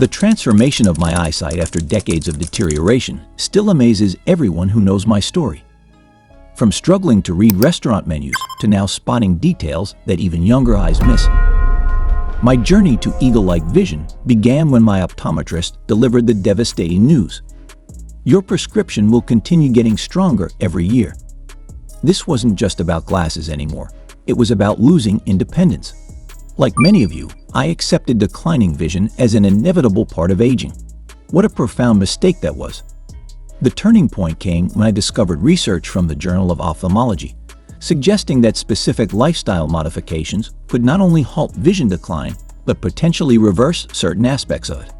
The transformation of my eyesight after decades of deterioration still amazes everyone who knows my story. From struggling to read restaurant menus to now spotting details that even younger eyes miss. My journey to eagle-like vision began when my optometrist delivered the devastating news. Your prescription will continue getting stronger every year. This wasn't just about glasses anymore. It was about losing independence. Like many of you, I accepted declining vision as an inevitable part of aging. What a profound mistake that was. The turning point came when I discovered research from the Journal of Ophthalmology, suggesting that specific lifestyle modifications could not only halt vision decline, but potentially reverse certain aspects of it.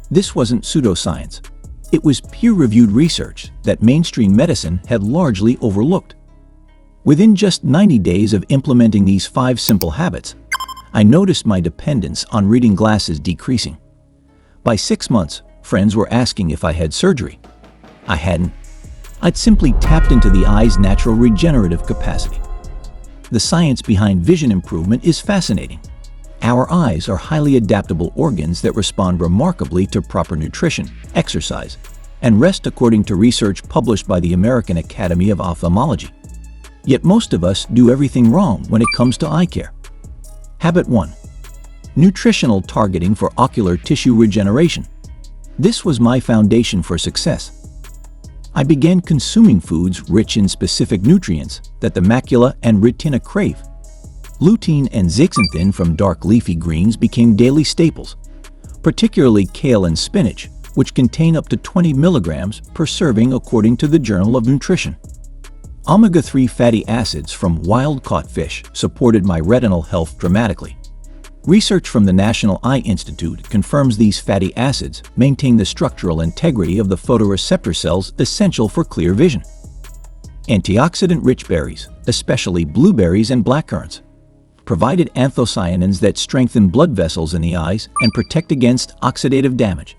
This wasn't pseudoscience. It was peer-reviewed research that mainstream medicine had largely overlooked. Within just 90 days of implementing these 5 simple habits, I noticed my dependence on reading glasses decreasing. By 6 months, friends were asking if I had surgery. I hadn't. I'd simply tapped into the eye's natural regenerative capacity. The science behind vision improvement is fascinating. Our eyes are highly adaptable organs that respond remarkably to proper nutrition, exercise, and rest according to research published by the American Academy of Ophthalmology. Yet most of us do everything wrong when it comes to eye care. Habit 1. Nutritional targeting for ocular tissue regeneration. This was my foundation for success. I began consuming foods rich in specific nutrients that the macula and retina crave. Lutein and zeaxanthin from dark leafy greens became daily staples, particularly kale and spinach, which contain up to 20 milligrams per serving according to the Journal of Nutrition. Omega-3 fatty acids from wild-caught fish supported my retinal health dramatically. Research from the National Eye Institute confirms these fatty acids maintain the structural integrity of the photoreceptor cells essential for clear vision. Antioxidant-rich berries, especially blueberries and blackcurrants, provided anthocyanins that strengthen blood vessels in the eyes and protect against oxidative damage.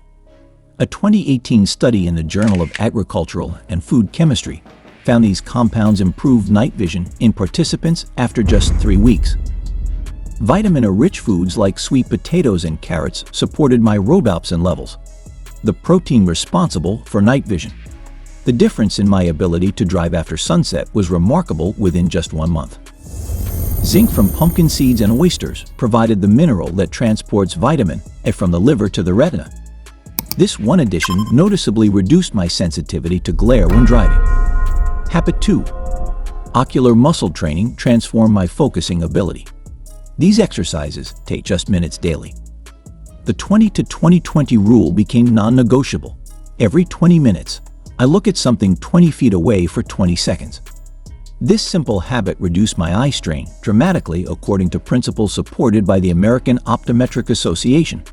A 2018 study in the Journal of Agricultural and Food Chemistry found these compounds improved night vision in participants after just 3 weeks. Vitamin-rich foods like sweet potatoes and carrots supported my rhodopsin levels, the protein responsible for night vision. The difference in my ability to drive after sunset was remarkable within just 1 month. Zinc from pumpkin seeds and oysters provided the mineral that transports vitamin A from the liver to the retina. This one addition noticeably reduced my sensitivity to glare when driving. Habit 2. Ocular muscle training transformed my focusing ability. These exercises take just minutes daily. The 20-20-20 rule became non-negotiable. Every 20 minutes, I look at something 20 feet away for 20 seconds. This simple habit reduced my eye strain dramatically according to principles supported by the American Optometric Association.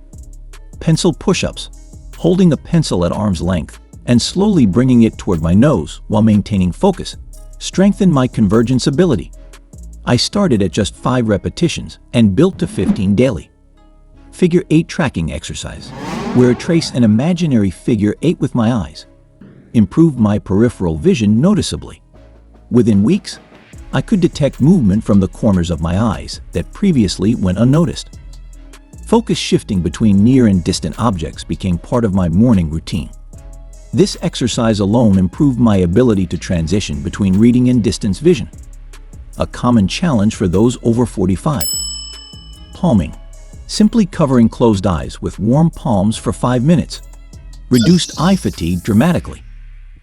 Pencil push-ups, holding a pencil at arm's length and slowly bringing it toward my nose while maintaining focus, strengthened my convergence ability. I started at just 5 repetitions and built to 15 daily. Figure 8 tracking exercise, where I trace an imaginary figure 8 with my eyes, improved my peripheral vision noticeably. Within weeks, I could detect movement from the corners of my eyes that previously went unnoticed. Focus shifting between near and distant objects became part of my morning routine. This exercise alone improved my ability to transition between reading and distance vision, a common challenge for those over 45. Palming, simply covering closed eyes with warm palms for 5 minutes, reduced eye fatigue dramatically.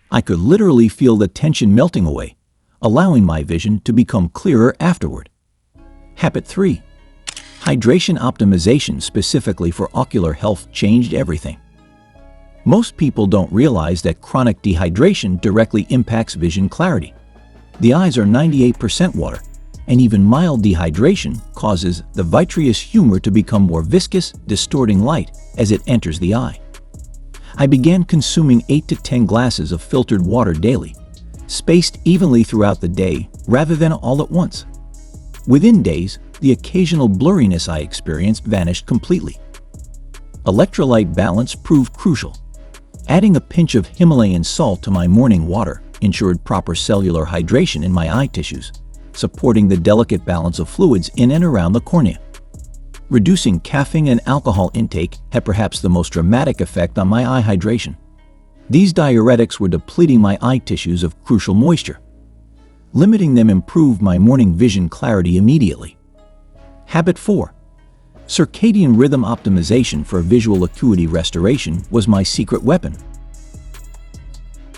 I could literally feel the tension melting away, allowing my vision to become clearer afterward. Habit 3. Hydration optimization specifically for ocular health changed everything. Most people don't realize that chronic dehydration directly impacts vision clarity. The eyes are 98% water, and even mild dehydration causes the vitreous humor to become more viscous, distorting light as it enters the eye. I began consuming 8 to 10 glasses of filtered water daily, spaced evenly throughout the day rather than all at once. Within days, the occasional blurriness I experienced vanished completely. Electrolyte balance proved crucial. Adding a pinch of Himalayan salt to my morning water ensured proper cellular hydration in my eye tissues, supporting the delicate balance of fluids in and around the cornea. Reducing caffeine and alcohol intake had perhaps the most dramatic effect on my eye hydration. These diuretics were depleting my eye tissues of crucial moisture. Limiting them improved my morning vision clarity immediately. Habit 4. Circadian rhythm optimization for visual acuity restoration was my secret weapon.